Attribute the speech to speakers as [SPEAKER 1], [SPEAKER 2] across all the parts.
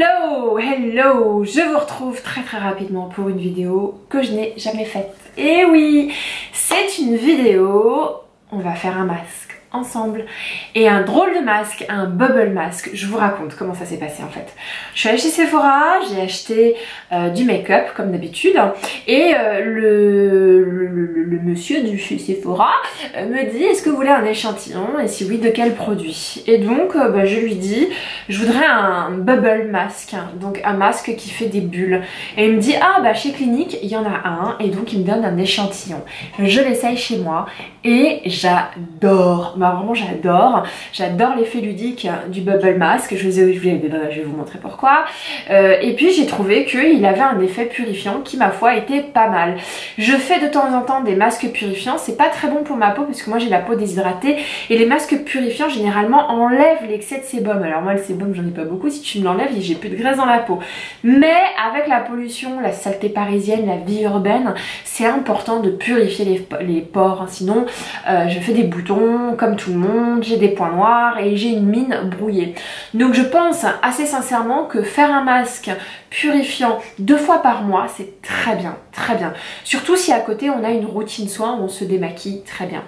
[SPEAKER 1] Hello, hello, je vous retrouve très rapidement pour une vidéo que je n'ai jamais faite. Et oui, c'est une vidéo, on va faire un masque ensemble et un drôle de masque, un bubble masque. Je vous raconte comment ça s'est passé en fait. Je suis allée chez Sephora, j'ai acheté du make-up comme d'habitude et le monsieur du chez Sephora me dit est-ce que vous voulez un échantillon et si oui de quel produit. Et donc je lui dis je voudrais un bubble masque, donc un masque qui fait des bulles. Et il me dit ah bah chez Clinique il y en a un et donc il me donne un échantillon. Je l'essaye chez moi et j'adore. Bah vraiment j'adore l'effet ludique du bubble mask. Je vais vous montrer pourquoi. Et puis j'ai trouvé qu'il avait un effet purifiant qui ma foi était pas mal. Je fais de temps en temps des masques purifiants, c'est pas très bon pour ma peau parce que moi j'ai la peau déshydratée et les masques purifiants généralement enlèvent l'excès de sébum. Alors moi le sébum j'en ai pas beaucoup, si tu me l'enlèves j'ai plus de graisse dans la peau. Mais avec la pollution, la saleté parisienne, la vie urbaine, c'est important de purifier les pores, sinon je fais des boutons comme tout le monde, j'ai des points noirs et j'ai une mine brouillée. Donc je pense assez sincèrement que faire un masque purifiant 2 fois par mois, c'est très bien, très bien. Surtout si à côté on a une routine soin où on se démaquille très bien.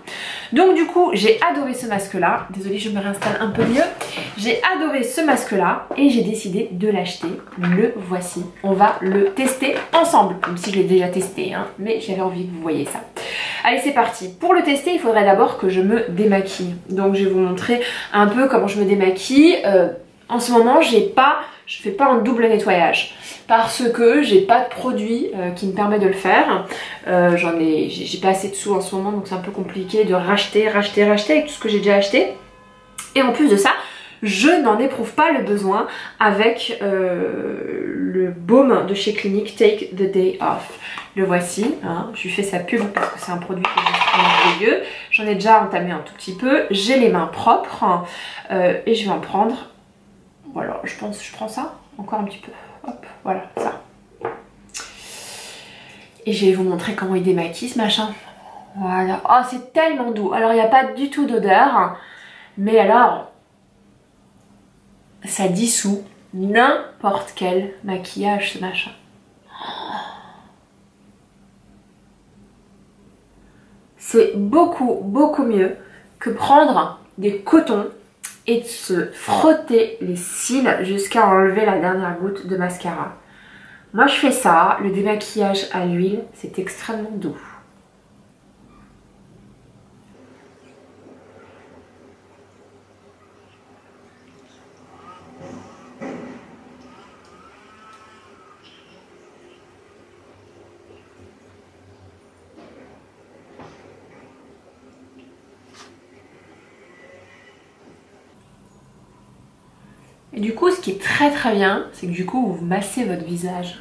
[SPEAKER 1] Donc du coup, j'ai adoré ce masque-là. Désolée, je me réinstalle un peu mieux. J'ai adoré ce masque-là et j'ai décidé de l'acheter. Le voici. On va le tester ensemble, même si je l'ai déjà testé, hein, mais j'avais envie que vous voyez ça. Allez, c'est parti. Pour le tester, il faudrait d'abord que je me démaquille. Donc je vais vous montrer un peu comment je me démaquille. En ce moment, je fais pas un double nettoyage parce que j'ai pas de produit qui me permet de le faire. J'ai pas assez de sous en ce moment, donc c'est un peu compliqué de racheter avec tout ce que j'ai déjà acheté. Et en plus de ça, je n'en éprouve pas le besoin avec le baume de chez Clinique Take the Day Off. Le voici, hein. Je lui fais sa pub parce que c'est un produit que je trouve dégueu. J'en ai déjà entamé un tout petit peu. J'ai les mains propres et je vais en prendre. Voilà, je prends ça encore un petit peu. Hop, voilà, ça. Et je vais vous montrer comment il démaquille ce machin. Voilà. Oh, c'est tellement doux. Alors, il n'y a pas du tout d'odeur. Mais alors, ça dissout n'importe quel maquillage, ce machin. C'est beaucoup mieux que prendre des cotons et de se frotter les cils jusqu'à enlever la dernière goutte de mascara. Moi je fais ça, le démaquillage à l'huile, c'est extrêmement doux. Et du coup, ce qui est très bien, c'est que du coup, vous massez votre visage.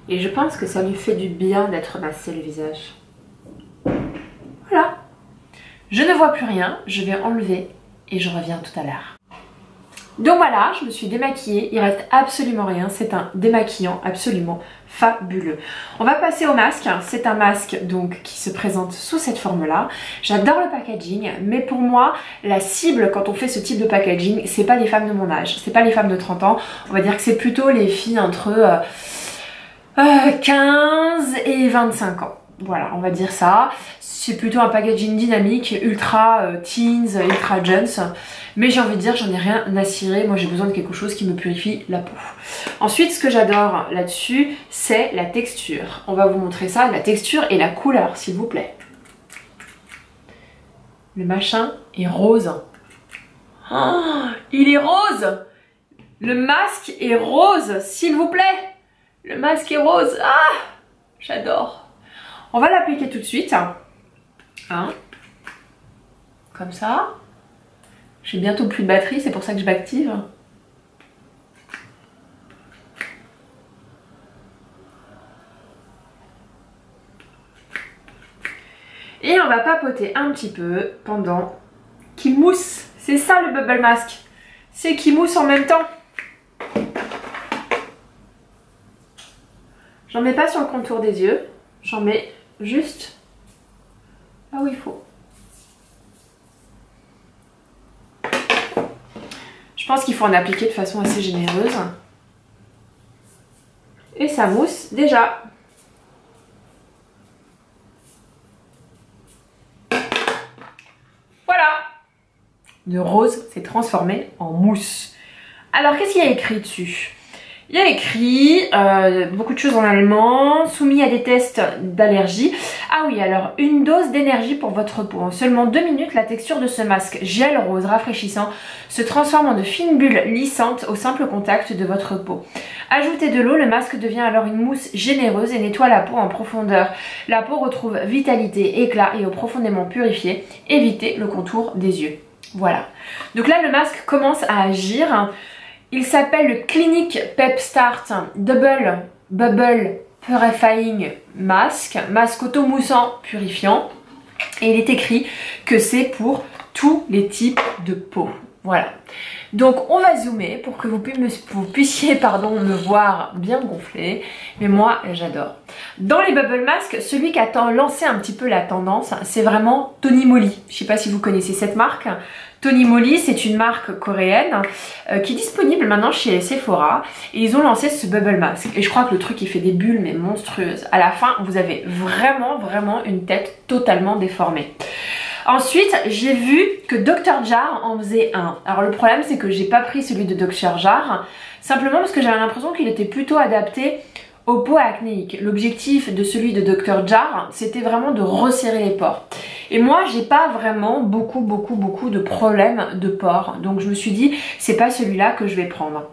[SPEAKER 1] Et je pense que ça lui fait du bien d'être massé le visage. Voilà. Je ne vois plus rien, je vais enlever et je reviens tout à l'heure. Donc voilà, je me suis démaquillée, il reste absolument rien, c'est un démaquillant absolument fabuleux. On va passer au masque, c'est un masque donc qui se présente sous cette forme-là. J'adore le packaging, mais pour moi, la cible quand on fait ce type de packaging, c'est pas les femmes de mon âge, c'est pas les femmes de 30 ans, on va dire que c'est plutôt les filles entre 15 et 25 ans. Voilà, on va dire ça. C'est plutôt un packaging dynamique, ultra teens, ultra jeunes. Mais j'ai envie de dire, j'en ai rien à cirer. Moi, j'ai besoin de quelque chose qui me purifie la peau. Ensuite, ce que j'adore là-dessus, c'est la texture. On va vous montrer ça, la texture et la couleur, s'il vous plaît. Le machin est rose. Oh, il est rose! Le masque est rose, s'il vous plaît! Le masque est rose. Ah! J'adore. On va l'appliquer tout de suite. Hein, comme ça. J'ai bientôt plus de batterie, c'est pour ça que je m'active. Et on va papoter un petit peu pendant qu'il mousse. C'est ça le bubble mask. C'est qu'il mousse en même temps. J'en mets pas sur le contour des yeux. J'en mets juste là où il faut. Je pense qu'il faut en appliquer de façon assez généreuse. Et ça mousse déjà. Voilà. Le rose s'est transformé en mousse. Alors qu'est-ce qu'il y a écrit dessus? Il y a écrit beaucoup de choses en allemand, soumis à des tests d'allergie. Ah oui, alors une dose d'énergie pour votre peau. En seulement 2 minutes, la texture de ce masque gel rose rafraîchissant se transforme en de fines bulles lissantes au simple contact de votre peau. Ajoutez de l'eau, le masque devient alors une mousse généreuse et nettoie la peau en profondeur. La peau retrouve vitalité, éclat et eau profondément purifiée. Évitez le contour des yeux. Voilà. Donc là, le masque commence à agir. Il s'appelle le Clinique Pep Start Double Bubble Purifying Mask, masque auto-moussant purifiant. Et il est écrit que c'est pour tous les types de peau. Voilà. Donc on va zoomer pour que vous puissiez me voir bien gonfler. Mais moi j'adore. Dans les bubble masks, celui qui a lancé un petit peu la tendance, c'est vraiment Tony Moly. Je ne sais pas si vous connaissez cette marque. Tony Moly, c'est une marque coréenne qui est disponible maintenant chez Sephora. Et ils ont lancé ce bubble mask. Et je crois que le truc il fait des bulles mais monstrueuses. À la fin, vous avez vraiment une tête totalement déformée. Ensuite, j'ai vu que Dr Jar en faisait un. Alors le problème, c'est que j'ai pas pris celui de Dr Jar, simplement parce que j'avais l'impression qu'il était plutôt adapté aux peaux acnéiques. L'objectif de celui de Dr Jar, c'était vraiment de resserrer les pores. Et moi, j'ai pas vraiment beaucoup de problèmes de pores. Donc je me suis dit, c'est pas celui-là que je vais prendre.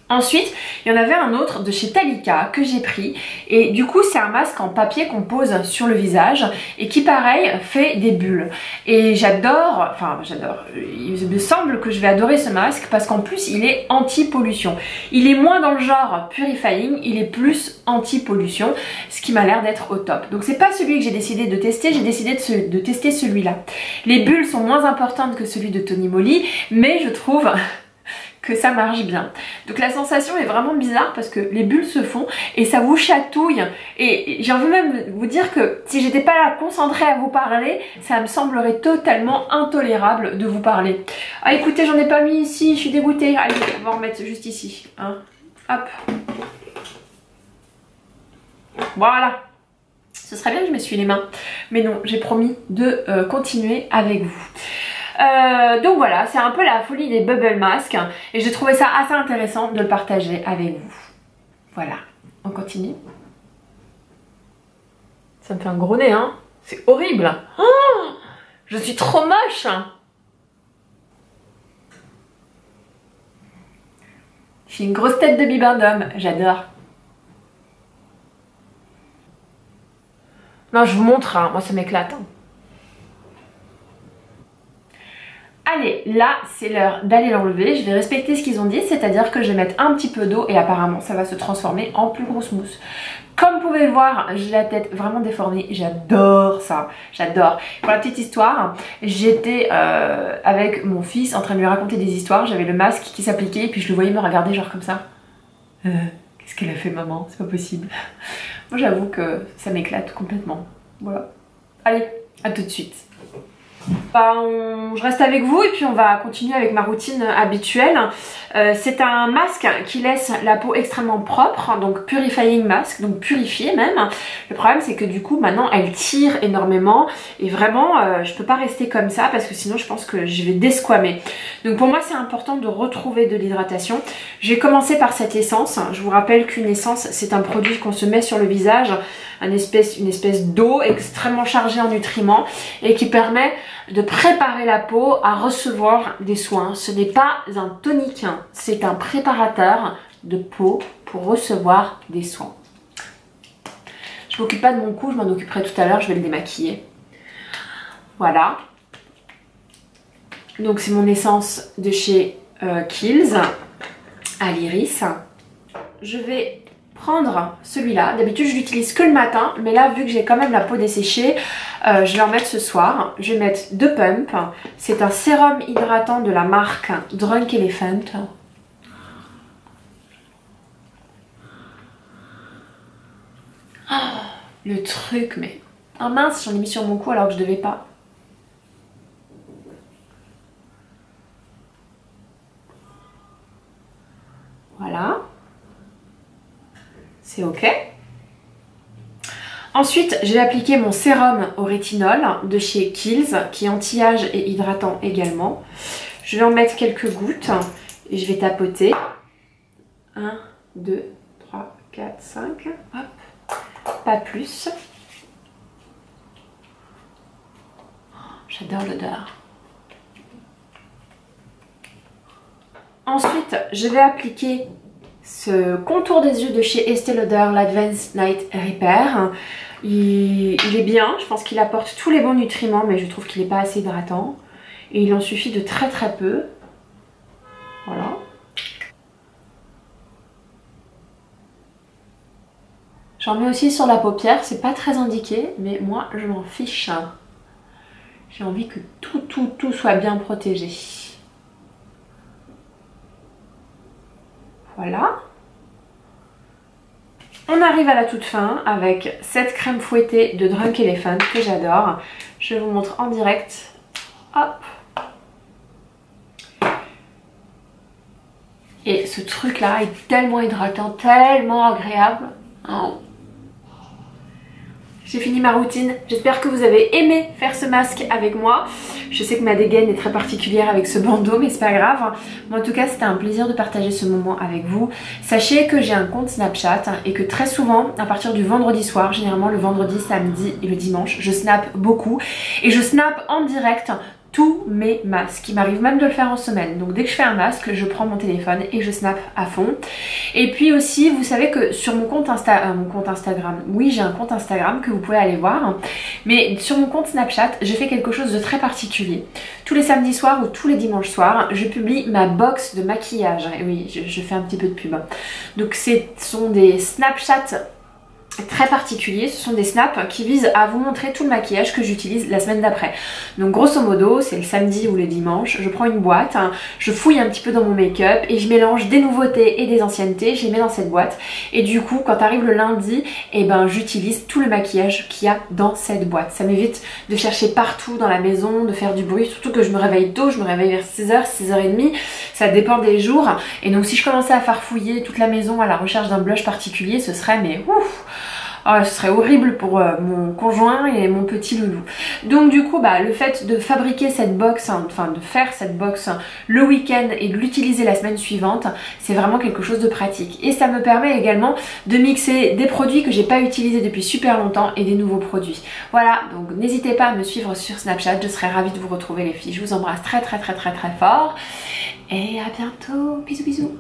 [SPEAKER 1] Ensuite, il y en avait un autre de chez Talika que j'ai pris et du coup c'est un masque en papier qu'on pose sur le visage et qui pareil fait des bulles. Et j'adore, il me semble que je vais adorer ce masque parce qu'en plus il est anti-pollution. Il est moins dans le genre purifying, il est plus anti-pollution, ce qui m'a l'air d'être au top. Donc c'est pas celui que j'ai décidé de tester, j'ai décidé de tester celui-là. Les bulles sont moins importantes que celui de Tony Moly, mais je trouve que ça marche bien. Donc la sensation est vraiment bizarre parce que les bulles se font et ça vous chatouille. Et j'ai envie même de vous dire que si j'étais pas là concentrée à vous parler, ça me semblerait totalement intolérable de vous parler. Ah écoutez, j'en ai pas mis ici, je suis dégoûtée. Allez, on va en remettre juste ici. Hein. Hop. Voilà. Ce serait bien que je m'essuie les mains. Mais non, j'ai promis de continuer avec vous. Donc voilà, c'est un peu la folie des bubble masks et j'ai trouvé ça assez intéressant de le partager avec vous. Voilà, on continue. Ça me fait un gros nez, hein. C'est horrible. Oh, je suis trop moche. J'ai une grosse tête de bibendum, j'adore. Non, je vous montre, hein. Moi ça m'éclate. Hein. Allez, là, c'est l'heure d'aller l'enlever. Je vais respecter ce qu'ils ont dit, c'est-à-dire que je vais mettre un petit peu d'eau et apparemment, ça va se transformer en plus grosse mousse. Comme vous pouvez le voir, j'ai la tête vraiment déformée. J'adore ça, j'adore. Pour la petite histoire, j'étais avec mon fils en train de lui raconter des histoires. J'avais le masque qui s'appliquait et puis je le voyais me regarder genre comme ça. Qu'est-ce qu'elle a fait maman? C'est pas possible. Moi j'avoue que ça m'éclate complètement. Voilà. Allez, à tout de suite. Je reste avec vous et puis on va continuer avec ma routine habituelle. C'est un masque qui laisse la peau extrêmement propre, donc purifying mask, donc purifié même. Le problème c'est que du coup maintenant elle tire énormément et vraiment je peux pas rester comme ça parce que sinon je pense que je vais desquamer. Donc pour moi c'est important de retrouver de l'hydratation. J'ai commencé par cette essence. Je vous rappelle qu'une essence c'est un produit qu'on se met sur le visage, une espèce d'eau extrêmement chargée en nutriments et qui permet de préparer la peau à recevoir des soins. Ce n'est pas un tonique, c'est un préparateur de peau pour recevoir des soins. Je m'occupe pas de mon cou, je m'en occuperai tout à l'heure, je vais le démaquiller. Voilà. Donc c'est mon essence de chez Kiehl's à l'iris. Je vais prendre celui-là. D'habitude je l'utilise que le matin, mais là vu que j'ai quand même la peau desséchée, je vais en mettre ce soir. Je vais mettre deux pumps. C'est un sérum hydratant de la marque Drunk Elephant. Oh, le truc, mais... Ah mince, j'en ai mis sur mon cou alors que je devais pas. Voilà. c'est ok. Ensuite, je vais appliquer mon sérum au rétinol de chez Kiehl's, qui est anti-âge et hydratant également. Je vais en mettre quelques gouttes et je vais tapoter. 1, 2, 3, 4, 5. Hop, pas plus. J'adore l'odeur. Ensuite, je vais appliquer ce contour des yeux de chez Estée Lauder, l'Advanced Night Repair. Il est bien, je pense qu'il apporte tous les bons nutriments, mais je trouve qu'il n'est pas assez hydratant. Et il en suffit de très très peu. Voilà. J'en mets aussi sur la paupière, c'est pas très indiqué, mais moi je m'en fiche. J'ai envie que tout soit bien protégé. Voilà. On arrive à la toute fin avec cette crème fouettée de Drunk Elephant que j'adore. Je vous montre en direct. Hop. Et ce truc là est tellement hydratant, tellement agréable. Oh. J'ai fini ma routine, j'espère que vous avez aimé faire ce masque avec moi. Je sais que ma dégaine est très particulière avec ce bandeau, mais c'est pas grave. Moi en tout cas c'était un plaisir de partager ce moment avec vous. Sachez que j'ai un compte Snapchat et que très souvent, à partir du vendredi soir, généralement le vendredi, samedi et le dimanche, je snap beaucoup. Et je snap en direct tous mes masques. Il m'arrive même de le faire en semaine. Donc dès que je fais un masque, je prends mon téléphone et je snap à fond. Et puis aussi, vous savez que sur mon compte Instagram, oui j'ai un compte Instagram que vous pouvez aller voir, mais sur mon compte Snapchat, je fais quelque chose de très particulier. Tous les samedis soirs ou tous les dimanches soirs, je publie ma box de maquillage. Et oui, je fais un petit peu de pub. Donc ce sont des Snapchats très particuliers, ce sont des snaps qui visent à vous montrer tout le maquillage que j'utilise la semaine d'après. Donc grosso modo, c'est le samedi ou le dimanche, je prends une boîte, je fouille un petit peu dans mon make-up et je mélange des nouveautés et des anciennetés, je les mets dans cette boîte et du coup quand arrive le lundi, eh ben, j'utilise tout le maquillage qu'il y a dans cette boîte. Ça m'évite de chercher partout dans la maison, de faire du bruit, surtout que je me réveille tôt, je me réveille vers 6h, 6h30, ça dépend des jours. Et donc si je commençais à farfouiller toute la maison à la recherche d'un blush particulier, ce serait mais ouf. Oh, ce serait horrible pour mon conjoint et mon petit loulou. Donc du coup, le fait de fabriquer cette box, enfin de faire cette box le week-end et de l'utiliser la semaine suivante, c'est vraiment quelque chose de pratique. Et ça me permet également de mixer des produits que j'ai pas utilisés depuis super longtemps et des nouveaux produits. Voilà, donc n'hésitez pas à me suivre sur Snapchat, je serais ravie de vous retrouver les filles. Je vous embrasse très fort et à bientôt. Bisous bisous.